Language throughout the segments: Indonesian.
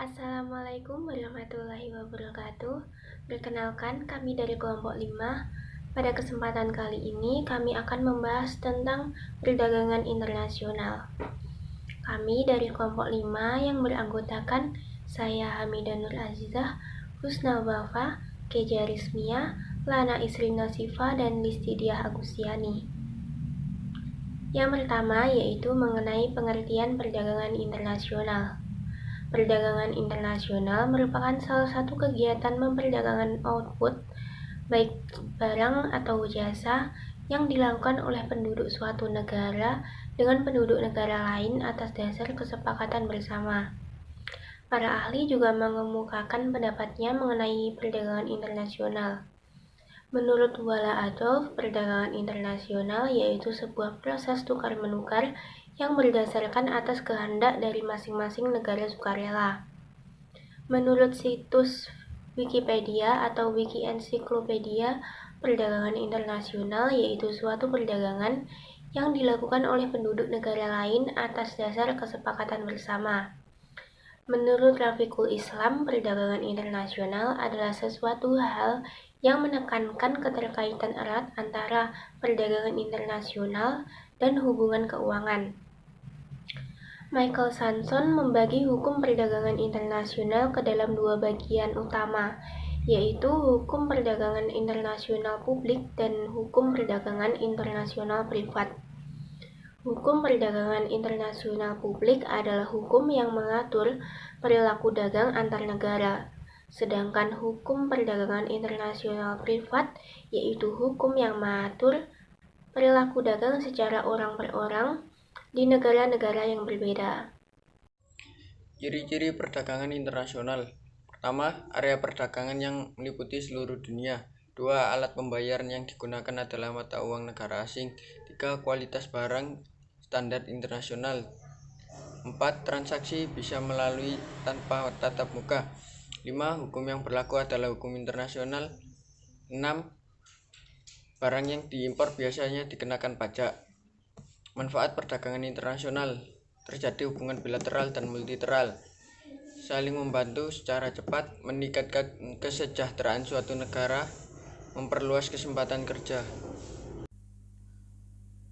Assalamualaikum warahmatullahi wabarakatuh. Perkenalkan, kami dari kelompok 5. Pada kesempatan kali ini, kami akan membahas tentang perdagangan internasional. Kami dari kelompok 5 yang beranggotakan saya Hamidah Nur Azizah, Husna Wafa, Keja Rizmia, Lana Isri Nasifa, dan Listidiah Agustiani. Yang pertama yaitu mengenai pengertian perdagangan internasional. Perdagangan internasional merupakan salah satu kegiatan memperdagangkan output, baik barang atau jasa, yang dilakukan oleh penduduk suatu negara dengan penduduk negara lain atas dasar kesepakatan bersama. Para ahli juga mengemukakan pendapatnya mengenai perdagangan internasional. Menurut Wala Adolf, perdagangan internasional yaitu sebuah proses tukar-menukar yang berdasarkan atas kehendak dari masing-masing negara sukarela. Menurut situs Wikipedia atau Wiki Encyclopedia, perdagangan internasional yaitu suatu perdagangan yang dilakukan oleh penduduk negara lain atas dasar kesepakatan bersama. Menurut Rafiqul Islam, perdagangan internasional adalah sesuatu hal yang menekankan keterkaitan erat antara perdagangan internasional dan hubungan keuangan. Michael Sanson membagi hukum perdagangan internasional ke dalam dua bagian utama, yaitu hukum perdagangan internasional publik dan hukum perdagangan internasional privat. Hukum perdagangan internasional publik adalah hukum yang mengatur perilaku dagang antar negara, sedangkan hukum perdagangan internasional privat yaitu hukum yang mengatur perilaku dagang secara orang per orang di negara-negara yang berbeda. Ciri-ciri perdagangan internasional. Pertama, area perdagangan yang meliputi seluruh dunia. 2. Alat pembayaran yang digunakan adalah mata uang negara asing. 3. Kualitas barang standar internasional. 4. Transaksi bisa melalui tanpa tatap muka. 5. Hukum yang berlaku adalah hukum internasional. 6. Barang yang diimpor biasanya dikenakan pajak. Manfaat perdagangan internasional. Terjadi hubungan bilateral dan multilateral, saling membantu secara cepat, meningkatkan kesejahteraan suatu negara, memperluas kesempatan kerja.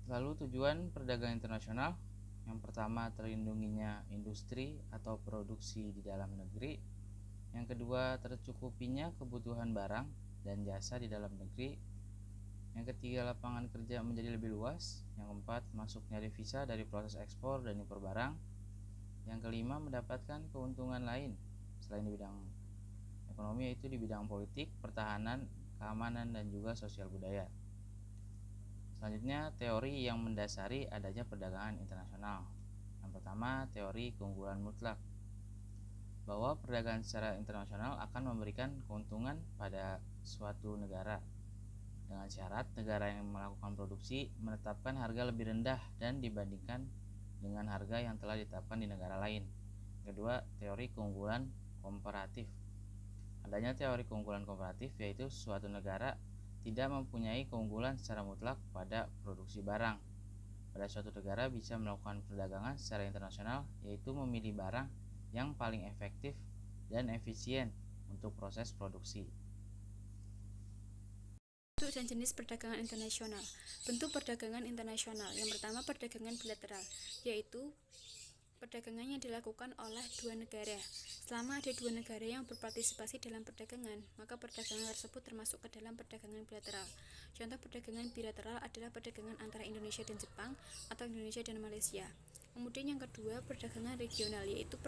Lalu tujuan perdagangan internasional, yang pertama terlindunginya industri atau produksi di dalam negeri, yang kedua tercukupinya kebutuhan barang dan jasa di dalam negeri, yang ketiga lapangan kerja menjadi lebih luas, yang keempat masuknya devisa dari proses ekspor dan impor barang, yang kelima mendapatkan keuntungan lain selain di bidang ekonomi, yaitu di bidang politik, pertahanan, keamanan, dan juga sosial budaya. Selanjutnya, teori yang mendasari adanya perdagangan internasional. Yang pertama, teori keunggulan mutlak, bahwa perdagangan secara internasional akan memberikan keuntungan pada suatu negara dengan syarat negara yang melakukan produksi menetapkan harga lebih rendah dan dibandingkan dengan harga yang telah ditetapkan di negara lain. Kedua, teori keunggulan komparatif. Adanya teori keunggulan komparatif yaitu suatu negara tidak mempunyai keunggulan secara mutlak pada produksi barang. Pada suatu negara bisa melakukan perdagangan secara internasional, yaitu memilih barang yang paling efektif dan efisien untuk proses produksi. Bentuk dan jenis perdagangan internasional. Bentuk perdagangan internasional. Yang pertama, perdagangan bilateral, yaitu perdagangan yang dilakukan oleh dua negara. Selama ada dua negara yang berpartisipasi dalam perdagangan, maka perdagangan tersebut termasuk ke dalam perdagangan bilateral. Contoh perdagangan bilateral adalah perdagangan antara Indonesia dan Jepang atau Indonesia dan Malaysia. Kemudian yang kedua, perdagangan regional, yaitu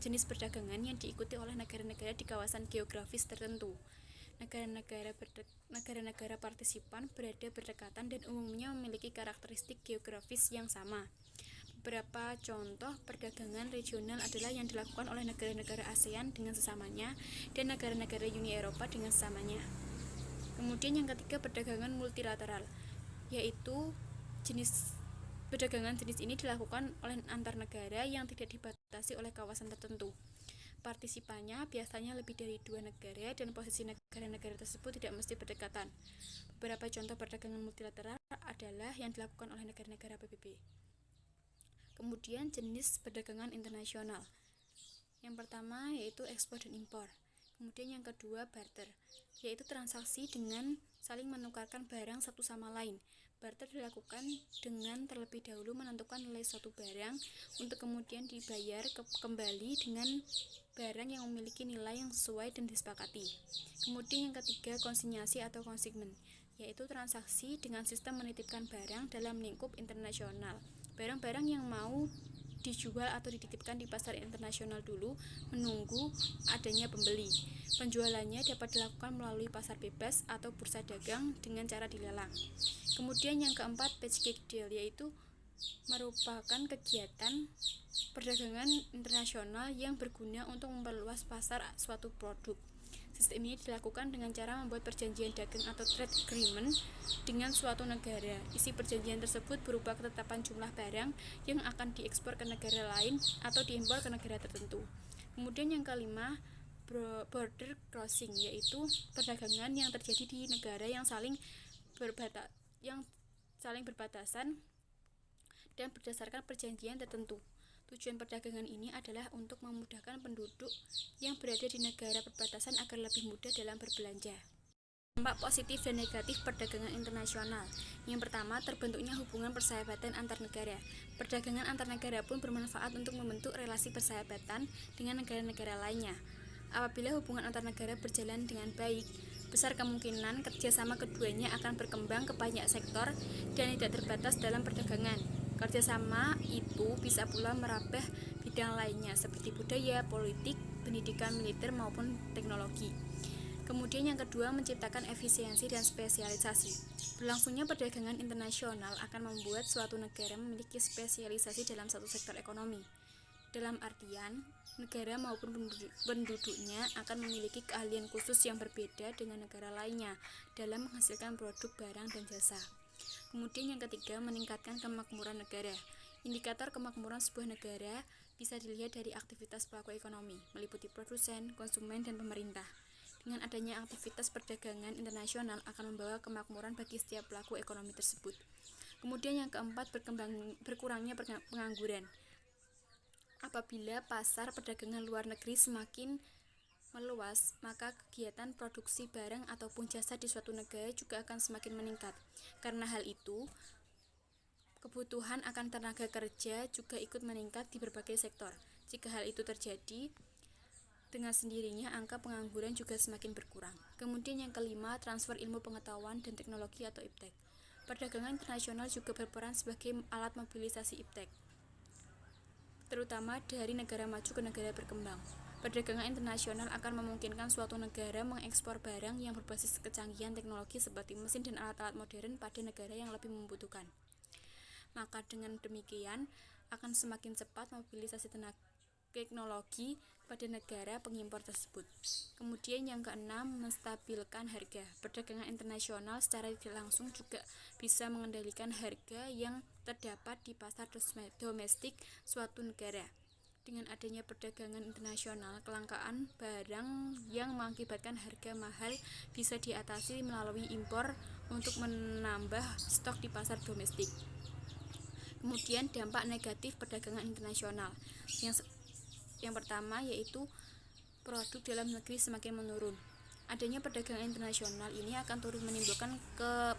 jenis perdagangan yang diikuti oleh negara-negara di kawasan geografis tertentu. Negara-negara partisipan berada berdekatan dan umumnya memiliki karakteristik geografis yang sama. Beberapa contoh perdagangan regional adalah yang dilakukan oleh negara-negara ASEAN dengan sesamanya dan negara-negara Uni Eropa dengan sesamanya. Kemudian yang ketiga, perdagangan multilateral, yaitu perdagangan jenis ini dilakukan oleh antar negara yang tidak dibatasi oleh kawasan tertentu. Partisipannya biasanya lebih dari dua negara dan posisi negara-negara tersebut tidak mesti berdekatan. Beberapa contoh perdagangan multilateral adalah yang dilakukan oleh negara-negara PBB. Kemudian jenis perdagangan internasional. Yang pertama yaitu ekspor dan impor. Kemudian yang kedua barter, yaitu transaksi dengan saling menukarkan barang satu sama lain. Barter dilakukan dengan terlebih dahulu menentukan nilai suatu barang untuk kemudian dibayar kembali dengan barang yang memiliki nilai yang sesuai dan disepakati. Kemudian yang ketiga konsinyasi atau konsigmen, yaitu transaksi dengan sistem menitipkan barang dalam lingkup internasional. Barang-barang yang mau dijual atau dititipkan di pasar internasional dulu menunggu adanya pembeli. Penjualannya dapat dilakukan melalui pasar bebas atau bursa dagang dengan cara dilelang. Kemudian yang keempat, package deal, yaitu merupakan kegiatan perdagangan internasional yang berguna untuk memperluas pasar suatu produk. Sistem ini dilakukan dengan cara membuat perjanjian dagang atau trade agreement dengan suatu negara. Isi perjanjian tersebut berupa ketetapan jumlah barang yang akan diekspor ke negara lain atau diimpor ke negara tertentu. Kemudian yang kelima, border crossing, yaitu perdagangan yang terjadi di negara yang saling berbatasan dan berdasarkan perjanjian tertentu. Tujuan perdagangan ini adalah untuk memudahkan penduduk yang berada di negara perbatasan agar lebih mudah dalam berbelanja. Dampak positif dan negatif perdagangan internasional. Yang pertama, terbentuknya hubungan persahabatan antar negara. Perdagangan antar negara pun bermanfaat untuk membentuk relasi persahabatan dengan negara-negara lainnya. Apabila hubungan antar negara berjalan dengan baik, besar kemungkinan kerjasama keduanya akan berkembang ke banyak sektor dan tidak terbatas dalam perdagangan. Kerjasama itu bisa pula merambah bidang lainnya seperti budaya, politik, pendidikan, militer, maupun teknologi. Kemudian yang kedua, menciptakan efisiensi dan spesialisasi. Berlangsungnya perdagangan internasional akan membuat suatu negara memiliki spesialisasi dalam satu sektor ekonomi. Dalam artian, negara maupun penduduknya akan memiliki keahlian khusus yang berbeda dengan negara lainnya dalam menghasilkan produk, barang, dan jasa. Kemudian yang ketiga, meningkatkan kemakmuran negara. Indikator kemakmuran sebuah negara bisa dilihat dari aktivitas pelaku ekonomi, meliputi produsen, konsumen, dan pemerintah. Dengan adanya aktivitas perdagangan internasional akan membawa kemakmuran bagi setiap pelaku ekonomi tersebut. Kemudian yang keempat, berkurangnya pengangguran. Apabila pasar perdagangan luar negeri semakin meluas, maka kegiatan produksi barang ataupun jasa di suatu negara juga akan semakin meningkat. Karena hal itu, kebutuhan akan tenaga kerja juga ikut meningkat di berbagai sektor. Jika hal itu terjadi, dengan sendirinya angka pengangguran juga semakin berkurang. Kemudian yang kelima, transfer ilmu pengetahuan dan teknologi atau iptek. Perdagangan internasional juga berperan sebagai alat mobilisasi iptek, terutama dari negara maju ke negara berkembang. Perdagangan internasional akan memungkinkan suatu negara mengekspor barang yang berbasis kecanggihan teknologi seperti mesin dan alat-alat modern pada negara yang lebih membutuhkan. Maka dengan demikian akan semakin cepat mobilisasi teknologi pada negara pengimpor tersebut. Kemudian yang keenam, menstabilkan harga. Perdagangan internasional secara tidak langsung juga bisa mengendalikan harga yang terdapat di pasar domestik suatu negara. Dengan adanya perdagangan internasional, kelangkaan barang yang mengakibatkan harga mahal bisa diatasi melalui impor untuk menambah stok di pasar domestik. Kemudian dampak negatif perdagangan internasional. Yang pertama yaitu produk dalam negeri semakin menurun. Adanya perdagangan internasional ini akan turut menimbulkan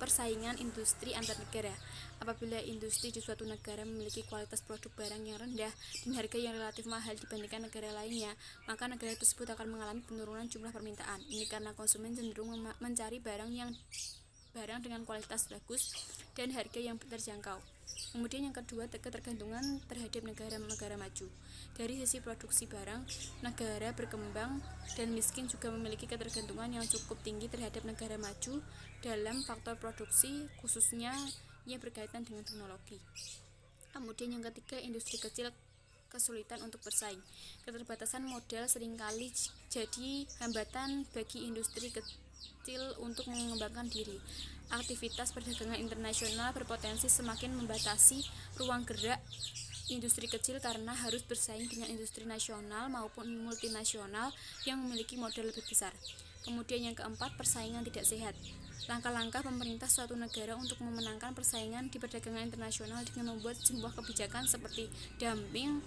persaingan industri antar negara. Apabila industri di suatu negara memiliki kualitas produk barang yang rendah dan harga yang relatif mahal dibandingkan negara lainnya, maka negara tersebut akan mengalami penurunan jumlah permintaan. Ini karena konsumen cenderung mencari barang dengan kualitas bagus dan harga yang terjangkau. Kemudian yang kedua, ketergantungan terhadap negara-negara maju. Dari sisi produksi barang, negara berkembang dan miskin juga memiliki ketergantungan yang cukup tinggi terhadap negara maju dalam faktor produksi, khususnya yang berkaitan dengan teknologi. Kemudian yang ketiga, industri kecil kesulitan untuk bersaing. Keterbatasan modal seringkali jadi hambatan bagi industri kecil untuk mengembangkan diri. Aktivitas perdagangan internasional berpotensi semakin membatasi ruang gerak industri kecil karena harus bersaing dengan industri nasional maupun multinasional yang memiliki modal lebih besar. Kemudian yang keempat, persaingan tidak sehat. Langkah-langkah pemerintah suatu negara untuk memenangkan persaingan di perdagangan internasional dengan membuat sebuah kebijakan seperti dumping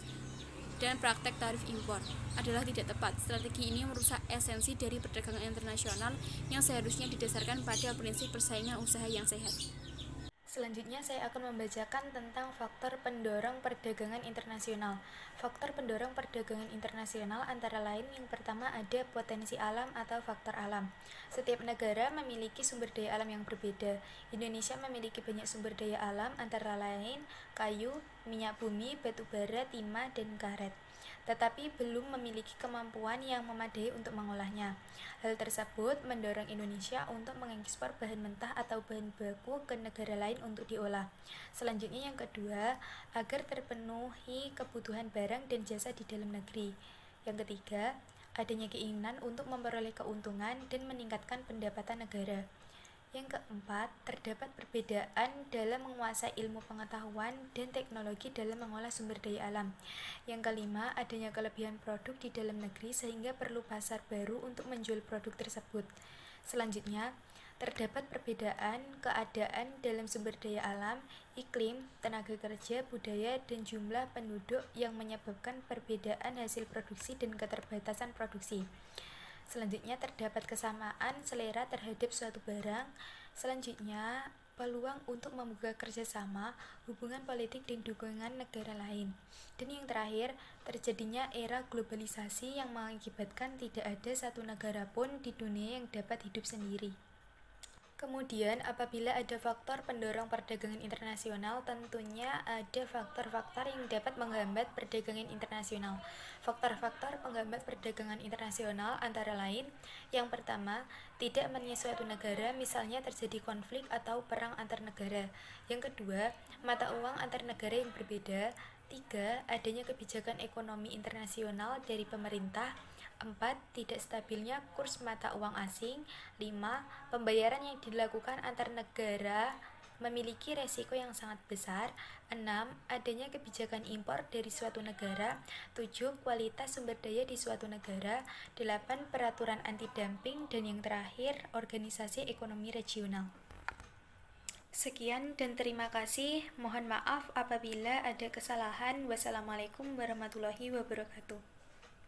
dan praktek tarif impor adalah tidak tepat. Strategi ini merusak esensi dari perdagangan internasional yang seharusnya didasarkan pada prinsip persaingan usaha yang sehat. Selanjutnya saya akan membacakan tentang faktor pendorong perdagangan internasional. Faktor pendorong perdagangan internasional antara lain yang pertama ada potensi alam atau faktor alam. Setiap negara memiliki sumber daya alam yang berbeda. Indonesia memiliki banyak sumber daya alam antara lain kayu, minyak bumi, batu bara, timah, dan karet, tetapi belum memiliki kemampuan yang memadai untuk mengolahnya. Hal tersebut mendorong Indonesia untuk mengekspor bahan mentah atau bahan baku ke negara lain untuk diolah. Selanjutnya yang kedua, agar terpenuhi kebutuhan barang dan jasa di dalam negeri. Yang ketiga, adanya keinginan untuk memperoleh keuntungan dan meningkatkan pendapatan negara. Yang keempat, terdapat perbedaan dalam menguasai ilmu pengetahuan dan teknologi dalam mengolah sumber daya alam. Yang kelima, adanya kelebihan produk di dalam negeri sehingga perlu pasar baru untuk menjual produk tersebut. Selanjutnya, terdapat perbedaan keadaan dalam sumber daya alam, iklim, tenaga kerja, budaya, dan jumlah penduduk yang menyebabkan perbedaan hasil produksi dan keterbatasan produksi. Selanjutnya terdapat kesamaan selera terhadap suatu barang. Selanjutnya peluang untuk membuka kerjasama, hubungan politik dan dukungan negara lain. Dan yang terakhir, terjadinya era globalisasi yang mengakibatkan tidak ada satu negara pun di dunia yang dapat hidup sendiri. Kemudian, apabila ada faktor pendorong perdagangan internasional, tentunya ada faktor-faktor yang dapat menghambat perdagangan internasional. Faktor-faktor penghambat perdagangan internasional antara lain, yang pertama, tidak adanya suatu negara, misalnya terjadi konflik atau perang antar negara. Yang kedua, mata uang antar negara yang berbeda. 3. Adanya kebijakan ekonomi internasional dari pemerintah. 4. Tidak stabilnya kurs mata uang asing. 5. Pembayaran yang dilakukan antar negara memiliki resiko yang sangat besar. 6. Adanya kebijakan impor dari suatu negara. 7. Kualitas sumber daya di suatu negara. 8. Peraturan anti-dumping. Dan yang terakhir, organisasi ekonomi regional. Sekian dan terima kasih. Mohon maaf apabila ada kesalahan. Wassalamualaikum warahmatullahi wabarakatuh.